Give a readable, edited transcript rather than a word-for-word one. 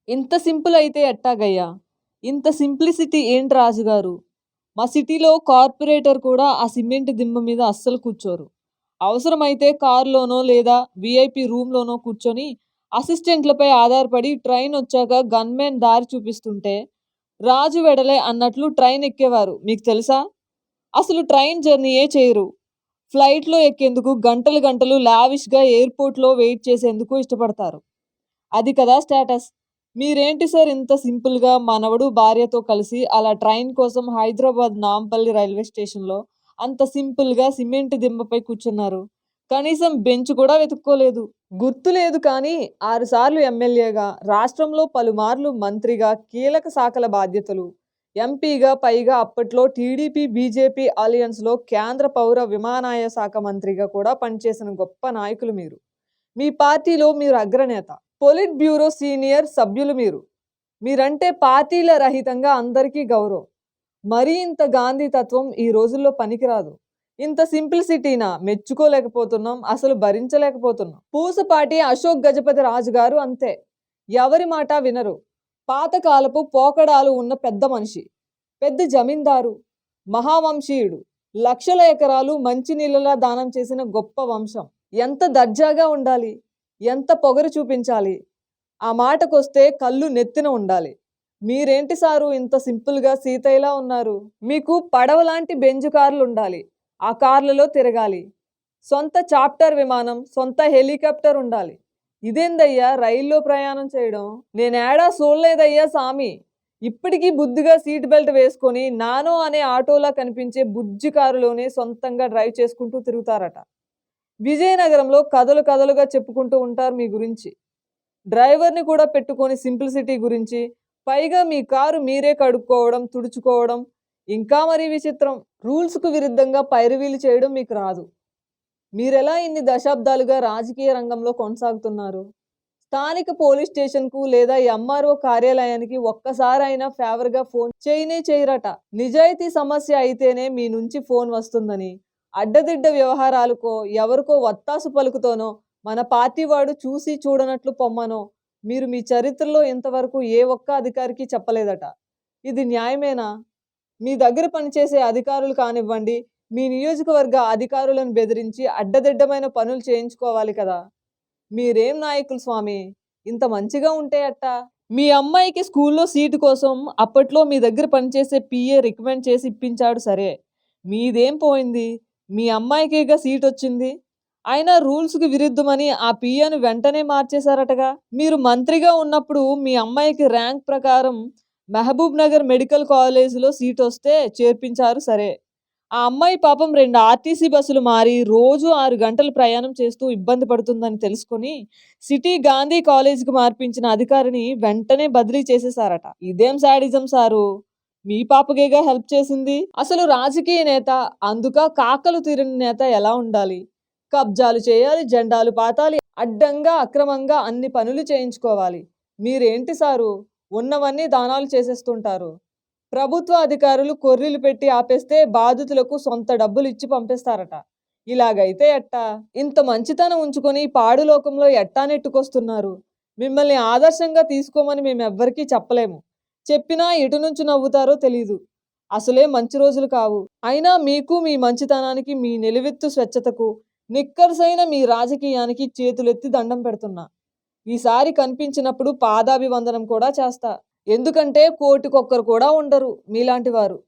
ఇంత సింపుల్ అయితే ఎట్టాగయ్యా? ఇంత సింప్లిసిటీ ఏంటి రాజుగారు? మా సిటీలో కార్పొరేటర్ కూడా ఆ సిమెంట్ దిమ్మ మీద అస్సలు కూర్చోరు. అవసరమైతే కారులోనో లేదా వీఐపీ రూమ్‌లోనో కూర్చొని అసిస్టెంట్‌లపై ఆధారపడి ట్రైనొచ్చాక గన్‌మెన్ దారి చూపిస్తుంటే, రాజు వెడలే అన్నట్లు ట్రైన్ ఎక్కేవారు. మీకు తెలుసా? అసలు ట్రైన్ జర్నీయే చేయరు. ఫ్లైట్‌లో ఎక్కేందుకు గంటలు గంటలు లావిష్‌గా ఎయిర్‌పోర్ట్‌లో వెయిట్ చేసేందుకు ఇష్టపడతారు. అది కదా స్టేటస్. మీరేంటి సార్ ఇంత సింపుల్‌గా మనవడు, భార్యతో కలిసి అలా ట్రైన్ కోసం హైదరాబాద్ నాంపల్లి రైల్వే స్టేషన్‌లో అంత సింపుల్‌గా సిమెంట్ దిమ్మపై కూర్చున్నారు. కనీసం బెంచ్ కూడా వెతుక్కోలేదు. గుర్తులేదు కానీ 6 సార్లు ఎమ్మెల్యేగా, రాష్ట్రంలో పలుమార్లు మంత్రిగా, కీలక శాఖల బాధ్యతలు, ఎంపీగా, పైగా అప్పట్లో టీడీపీ, బీజేపీ అలయన్స్‌లో కేంద్ర పౌర విమానయాన శాఖ మంత్రిగా కూడా పనిచేసిన గొప్ప నాయకులు మీరు. మీ పార్టీలో మీరు అగ్రనేత. పొలిట్ బ్యూరో సీనియర్ సభ్యులు మీరు. మీరంటే పార్టీల రహితంగా అందరికీ గౌరవం. మరీ ఇంత గాంధీ తత్వం ఈ రోజుల్లో పనికిరాదు. ఇంత సింప్లిసిటీనా మెచ్చుకోలేకపోతున్నాం, అసలు భరించలేకపోతున్నాం. పూసపాటి అశోక్ గజపతి రాజు గారు అంతే. ఎవరి మాట వినరు. పాతకాలపు పోకడాలు ఉన్న పెద్ద మనిషి. పెద్ద జమీందారు. మహావంశీయుడు. లక్షల ఎకరాలు మంచినీళ్ళలా దానం చేసిన గొప్ప వంశం. ఎంత దర్జాగా ఉండాలి. ఎంత పొగరు చూపించాలి. ఆ మాటకొస్తే కళ్ళు నెత్తిన ఉండాలి. మీరేంటి సారు ఇంత సింపుల్‌గా సీతయ్యలా ఉన్నారు. మీకు పడవలాంటి బెంజ్ కార్లుండాలి. ఆ కార్లలో తిరగాలి. సొంత చాప్టర్ విమానం, సొంత హెలికాప్టర్ ఉండాలి. ఇదేందయ్యా రైల్లో ప్రయాణం చేయడం? నేనేడా సూడలేదయ్యా సామి. ఇప్పటికీ బుద్ధిగా సీట్ బెల్ట్ వేసుకొని నానో అనే ఆటోలా కనిపించే బుజ్జి కారులోనే సొంతంగా డ్రైవ్ చేసుకుంటూ తిరుగుతారట. విజయనగరంలో కథలు కథలుగా చెప్పుకుంటూ ఉంటారు మీ గురించి. డ్రైవర్‌ని కూడా పెట్టుకొని సింప్లిసిటీ గురించి, పైగా మీ కారు మీరే కడుక్కోవడం, తుడుచుకోవడం, ఇంకా మరీ విచిత్రం. రూల్స్‌కు విరుద్ధంగా పైరవీలు చేయడం మీకు రాదు. మీరెలా ఇన్ని దశాబ్దాలుగా రాజకీయ రంగంలో కొనసాగుతున్నారు? స్థానిక పోలీస్ స్టేషన్‌కు లేదా ఎంఆర్ఓ కార్యాలయానికి ఒక్కసారైనా ఫేవర్‌గా ఫోన్ చేయనే చేయరట. నిజాయితీ సమస్య అయితేనే మీ నుంచి ఫోన్ వస్తుందని, అడ్డదిడ్డ వ్యవహారాలకో, ఎవరికో వత్తాసు పలుకుతోనో, మన పార్టీ వాడు చూసి చూడనట్లు పొమ్మనో, మీరు మీ చరిత్రలో ఇంతవరకు ఏ ఒక్క అధికారికి చెప్పలేదట. ఇది న్యాయమేనా? మీ దగ్గర పనిచేసే అధికారులు కానివ్వండి, మీ నియోజకవర్గ అధికారులను బెదిరించి అడ్డదిడ్డమైన పనులు చేయించుకోవాలి కదా! మీరేం నాయకులు స్వామి! ఇంత మంచిగా ఉంటే ఎట్టా? మీ అమ్మాయికి స్కూల్లో సీటు కోసం అప్పట్లో మీ దగ్గర పనిచేసే పీఏ రికమెండ్ చేసి ఇప్పించాడు సరే. మీదేం పోయింది? మీ అమ్మాయికేగా సీటొచ్చింది. అయినా రూల్స్‌కి విరుద్ధమని ఆ పీఏను వెంటనే మార్చేశారటగా! మీరు మంత్రిగా ఉన్నప్పుడు మీ అమ్మాయికి ర్యాంక్ ప్రకారం మహబూబ్ నగర్ మెడికల్ కాలేజీలో సీటొస్తే చేర్పించారు సరే. ఆ అమ్మాయి పాపం 2 ఆర్టీసీ బస్సులు మారి రోజు 6 గంటలు ప్రయాణం చేస్తూ ఇబ్బంది పడుతుందని తెలుసుకొని సిటీ గాంధీ కాలేజీకి మార్పించిన అధికారిని వెంటనే బదిలీ చేసేశారట. ఇదేం శాడిజం సారు? మీ పాపకేగా హెల్ప్ చేసింది. అసలు రాజకీయ నేత, అందుక కాకలు తీరని నేత ఎలా ఉండాలి? కబ్జాలు చేయాలి, జెండాలు పాతాలి, అడ్డంగా అక్రమంగా అన్ని పనులు చేయించుకోవాలి. మీరేంటి సారు ఉన్నవన్నీ దానాలు చేసేస్తుంటారు. ప్రభుత్వ అధికారులు కొర్రీలు పెట్టి ఆపేస్తే బాధితులకు సొంత డబ్బులు ఇచ్చి పంపిస్తారట. ఇలాగైతే ఎట్టా? ఇంత మంచితనం ఉంచుకొని పాడు లోకంలో ఎట్టా నెట్టుకొస్తున్నారు? మిమ్మల్ని ఆదర్శంగా తీసుకోమని మేమెవ్వరికీ చెప్పలేము. చెప్పినా ఎటు నుంచి నవ్వుతారో తెలీదు. అసలే మంచి రోజులు కావు. అయినా మీకు, మీ మంచితనానికి, మీ నిలువెత్తు స్వచ్ఛతకు, నిక్కర్సైన మీ రాజకీయానికి చేతులెత్తి దండం పెడుతున్నా. ఈసారి కనిపించినప్పుడు పాదాభివందనం కూడా చేస్తా. ఎందుకంటే కోటికొక్కరు కూడా ఉండరు మీలాంటి వారు.